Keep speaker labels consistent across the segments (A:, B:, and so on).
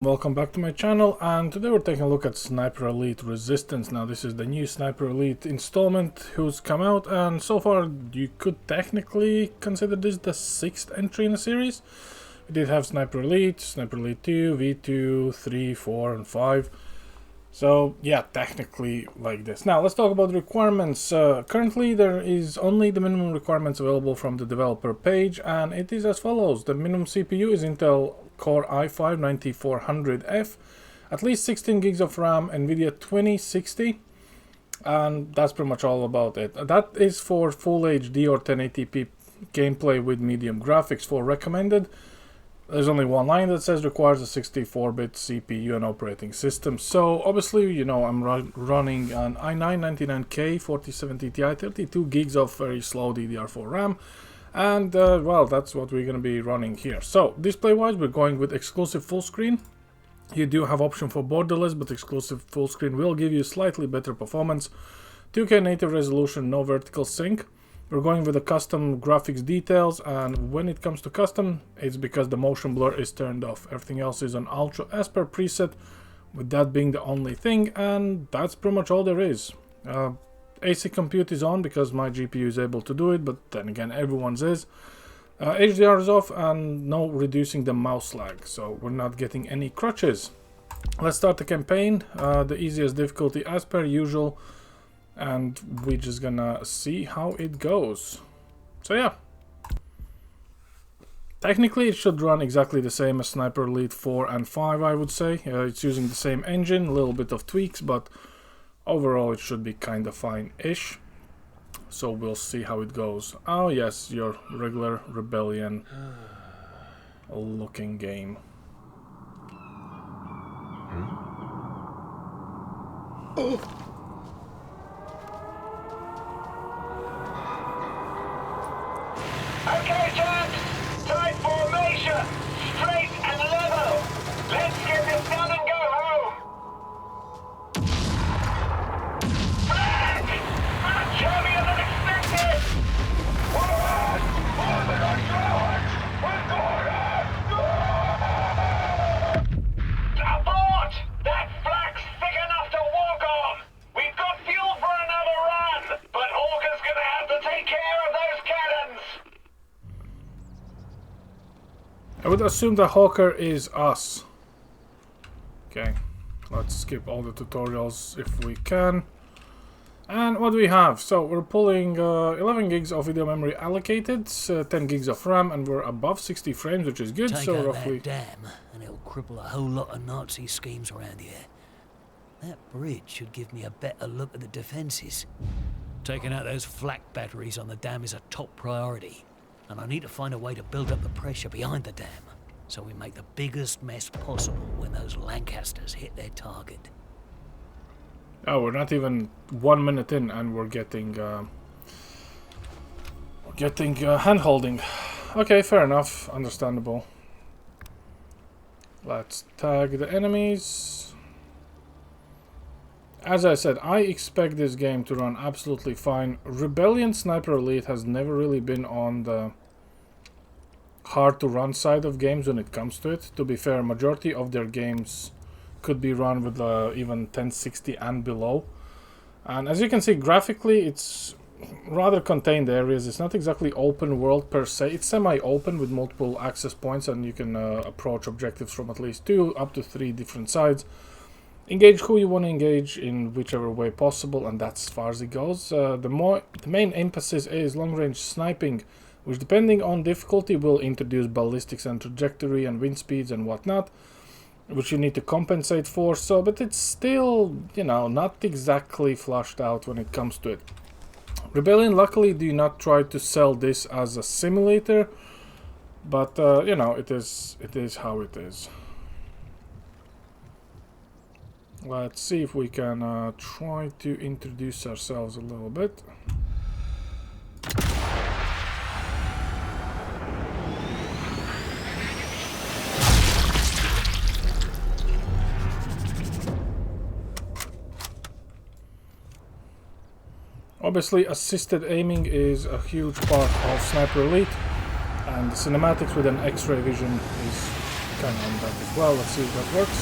A: Welcome back to my channel, and today we're taking a look at Sniper Elite Resistance. Now this is the new Sniper Elite installment who's come out, and so far you could technically consider this the 6th entry in the series. We did have Sniper Elite 2, V2, 3, 4 and 5. So yeah, technically like this. Now let's talk about the requirements. Currently there is only the minimum requirements available from the developer page, and it is as follows. The minimum CPU is Intel Core i5-9400F, at least 16 gigs of RAM, NVIDIA 2060, and that's pretty much all about it. That is for Full HD or 1080p gameplay with medium graphics. For recommended, there's only one line that says requires a 64-bit CPU and operating system. So obviously, you know, I'm running an i9-99K 4070 Ti, 32 gigs of very slow DDR4 RAM. And well, that's what we're going to be running here. So display wise, we're going with exclusive full screen. You do have option for borderless, but exclusive full screen will give you slightly better performance. 2K native resolution, no vertical sync. We're going with the custom graphics details, and when it comes to custom, it's because the motion blur is turned off. Everything else is on ultra as per preset, with that being the only thing, and that's pretty much all there is. AC compute is on because my GPU is able to do it, but then again everyone's is. HDR is off, and no reducing the mouse lag, so we're not getting any crutches. Let's start the campaign. The easiest difficulty as per usual, and we're just gonna see how it goes. So yeah, technically it should run exactly the same as Sniper Elite 4 and 5, I would say. It's using the same engine, a little bit of tweaks, but overall it should be kind of fine-ish. So we'll see how it goes. Oh yes, your regular Rebellion looking game.
B: Okay, chaps, tight formation, straight and level. Let's get this done and go home. Heavier than expected! Forward! Forward on forward! We're going abort! That flak's thick enough to walk on! We've got fuel for another run, but Hawker's gonna have to take care of those cannons!
A: I would assume the Hawker is us. Okay, let's skip all the tutorials if we can. And what do we have? So we're pulling 11 gigs of video memory allocated, 10 gigs of RAM, and we're above 60 frames, which is good.
C: Take
A: so
C: out
A: roughly
C: that dam, and it'll cripple a whole lot of Nazi schemes around here. That bridge should give me a better look at the defences. Taking out those flak batteries on the dam is a top priority, and I need to find a way to build up the pressure behind the dam, so we make the biggest mess possible when those Lancasters hit their target.
A: Oh, we're not even 1 minute in, and we're getting hand holding. Okay, fair enough, understandable. Let's tag the enemies. As I said, I expect this game to run absolutely fine. Rebellion Sniper Elite has never really been on the hard to run side of games when it comes to it. To be fair, majority of their games could be run with even 1060 and below, and as you can see graphically it's rather contained areas. It's not exactly open world per se. It's semi-open with multiple access points, and you can approach objectives from at least 2 up to 3 different sides, engage who you want to engage in whichever way possible, and that's as far as it goes. The main emphasis is long-range sniping, which depending on difficulty will introduce ballistics and trajectory and wind speeds and whatnot, which you need to compensate for. So, but it's still, you know, not exactly flushed out when it comes to it. Rebellion luckily do not try to sell this as a simulator, but you know, it is how it is. Let's see if we can try to introduce ourselves a little bit. Obviously, assisted aiming is a huge part of Sniper Elite, and the cinematics with an X-ray vision is kind of on that as well. Let's see if that works.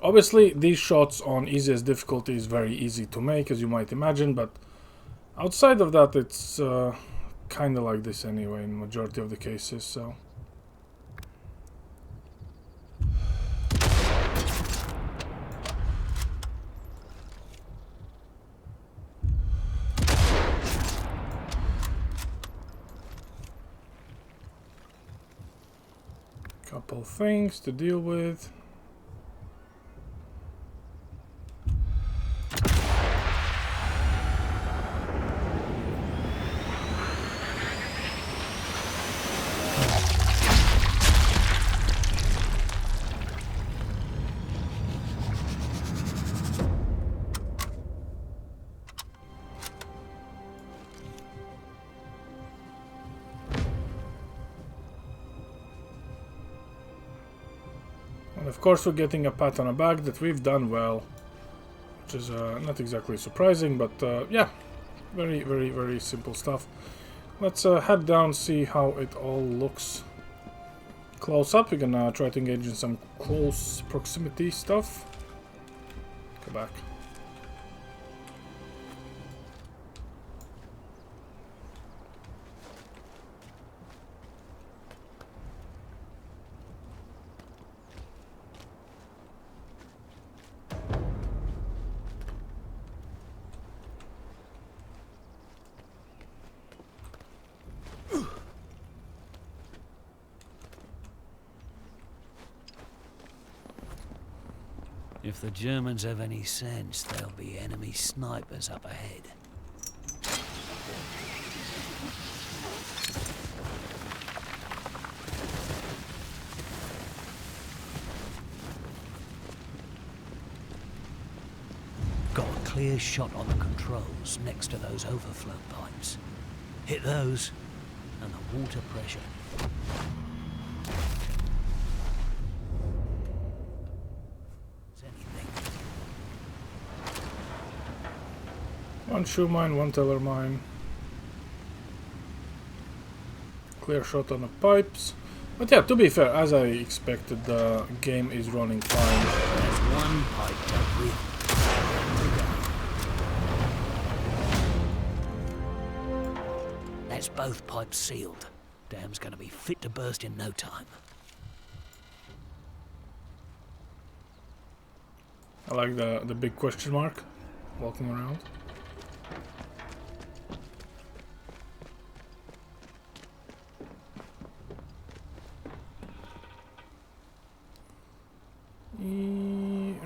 A: Obviously, these shots on easiest difficulty is very easy to make, as you might imagine, but outside of that, it's kind of like this anyway in majority of the cases, so... Couple things to deal with. And of course we're getting a pat on the back that we've done well, which is not exactly surprising, but yeah, very, very, very simple stuff. Let's head down, see how it all looks close up. We're gonna try to engage in some close proximity stuff. Go back.
C: If the Germans have any sense, there'll be enemy snipers up ahead. Got a clear shot on the controls next to those overflow pipes. Hit those, and the water pressure.
A: One shoe mine, one teller mine. Clear shot on the pipes. But yeah, to be fair, as I expected, the game is running fine.
C: There's one pipe dealt with. That's both pipes sealed. Dam's gonna be fit to burst in no time.
A: I like the big question mark walking around.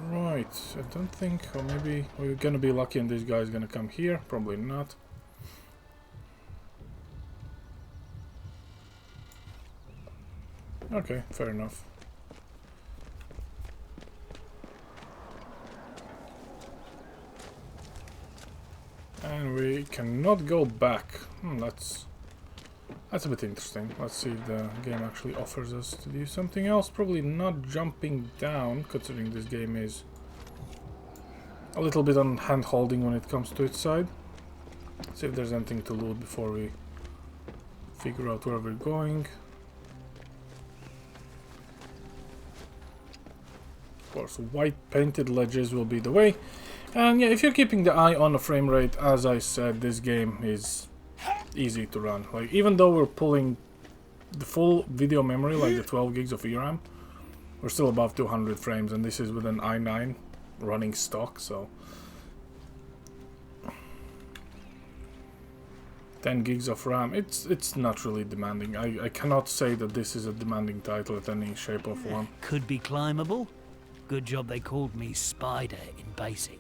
A: Right, I don't think, or maybe we're gonna be lucky and this guy's gonna come here. Probably not. Okay, fair enough. And we cannot go back. That's a bit interesting. Let's see if the game actually offers us to do something else. Probably not jumping down, considering this game is a little bit on hand-holding when it comes to its side. See if there's anything to loot before we figure out where we're going. Of course, white painted ledges will be the way. And yeah, if you're keeping the eye on the frame rate, as I said, this game is easy to run. Like, even though we're pulling the full video memory, like the 12 gigs of VRAM, we're still above 200 frames, and this is with an i9 running stock, so 10 gigs of RAM. It's not really demanding. I cannot say that this is a demanding title at any shape or form.
C: Could be climbable. Good job they called me Spider in BASIC.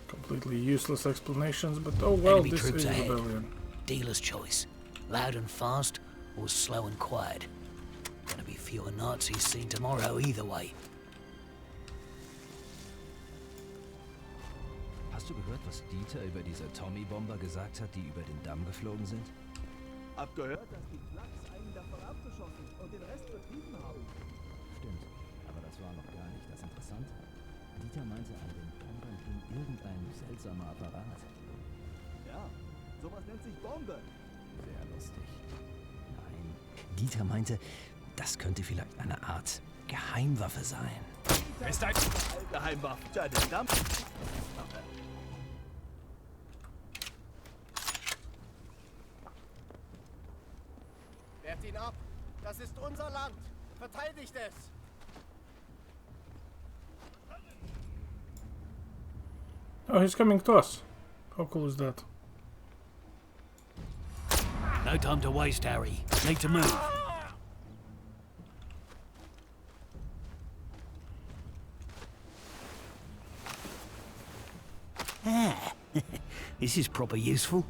A: Completely useless explanations, but oh well,
C: Enemy
A: this
C: troops
A: is
C: ahead.
A: Rebellion.
C: Dealer's choice. Loud and fast, or slow and quiet. Gonna be fewer Nazis seen tomorrow either way.
D: Hast du gehört, was Dieter über diese Tommy-Bomber gesagt hat, die über den Damm geflogen sind?
E: Hab gehört, dass die Flaks einen davon abgeschossen und den Rest vertrieben haben.
D: Stimmt, aber das war noch gar nicht das Interessante. Dieter meinte, an den Bombern hing irgendein seltsamer Apparat.
E: Ja, sowas nennt sich Bombe.
D: Sehr lustig. Nein, Dieter meinte, das könnte vielleicht eine Art Geheimwaffe sein.
E: Ist ein Geheimwaffe. Tja, den Dampf.
F: Wehrt ihn ab! Das ist unser Land! Verteidigt es!
A: Oh, he's coming to us. How cool is that?
C: No time to waste, Harry. Need to move. Ah, this is proper useful.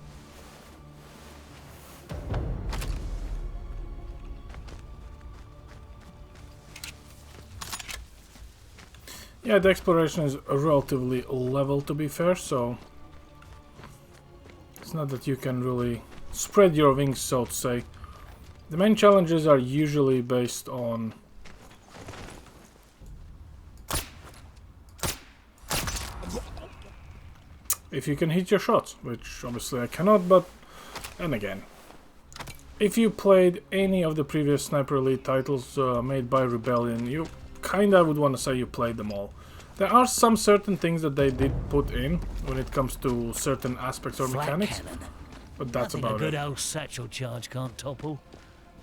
A: Yeah, the exploration is relatively level, to be fair, so it's not that you can really spread your wings, so to say. The main challenges are usually based on if you can hit your shots, which obviously I cannot, but and again, if you played any of the previous Sniper Elite titles made by Rebellion, you kinda would want to say you played them all. There are some certain things that they did put in when it comes to certain aspects or
C: Flat
A: mechanics,
C: cannon.
A: but that's
C: Nothing a
A: about
C: good
A: it.
C: old satchel charge can't topple.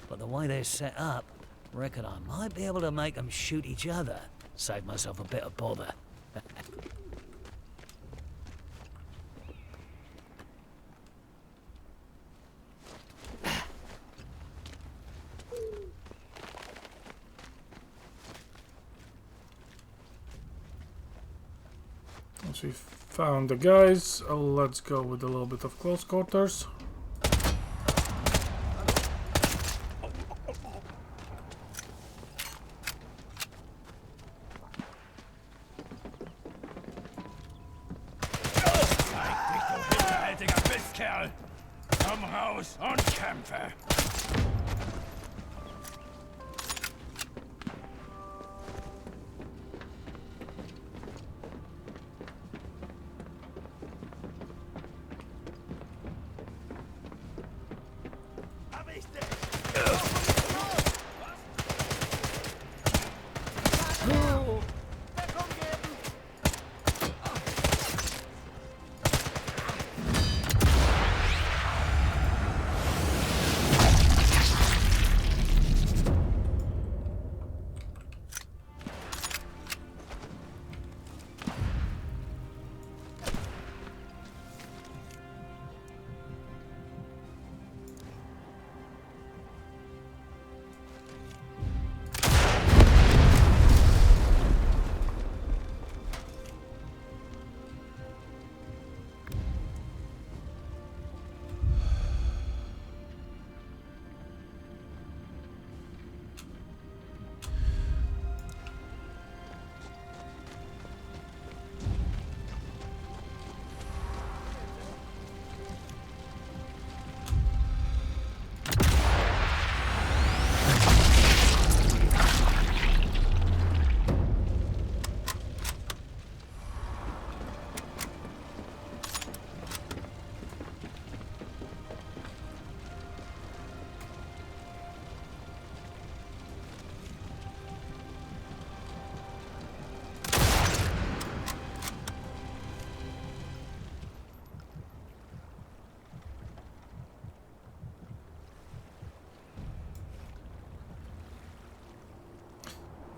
C: But the way they're set up, reckon I might be able to make them shoot each other. Save myself a bit of bother.
A: Once we found the guys, let's go with a little bit of close quarters.
B: Hinterhältiger Mistkerl! Komm raus und kämpfe!
E: Hab ich dich!
F: Deckung geben!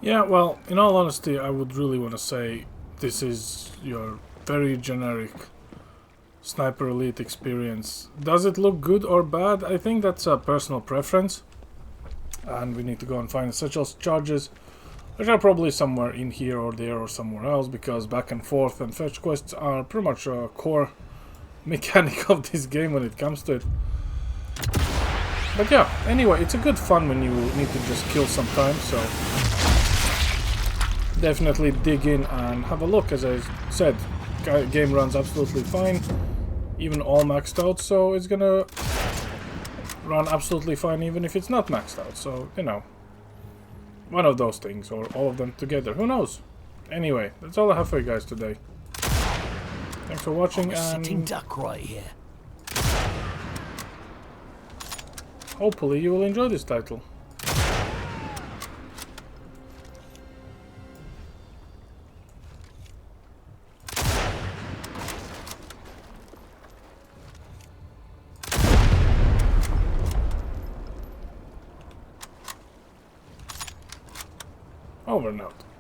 A: Yeah, well, in all honesty, I would really want to say this is your very generic Sniper Elite experience. Does it look good or bad? I think that's a personal preference. And we need to go and find essential charges, which are probably somewhere in here or there or somewhere else, because back and forth and fetch quests are pretty much a core mechanic of this game when it comes to it. But yeah, anyway, it's a good fun when you need to just kill some time, so definitely dig in and have a look. As I said, game runs absolutely fine, even all maxed out, so it's gonna run absolutely fine even if it's not maxed out. So, you know, one of those things, or all of them together, who knows? Anyway, that's all I have for you guys today. Thanks for watching,
C: I'm a sitting
A: and
C: duck right here.
A: hopefully you will enjoy this title. Over and out.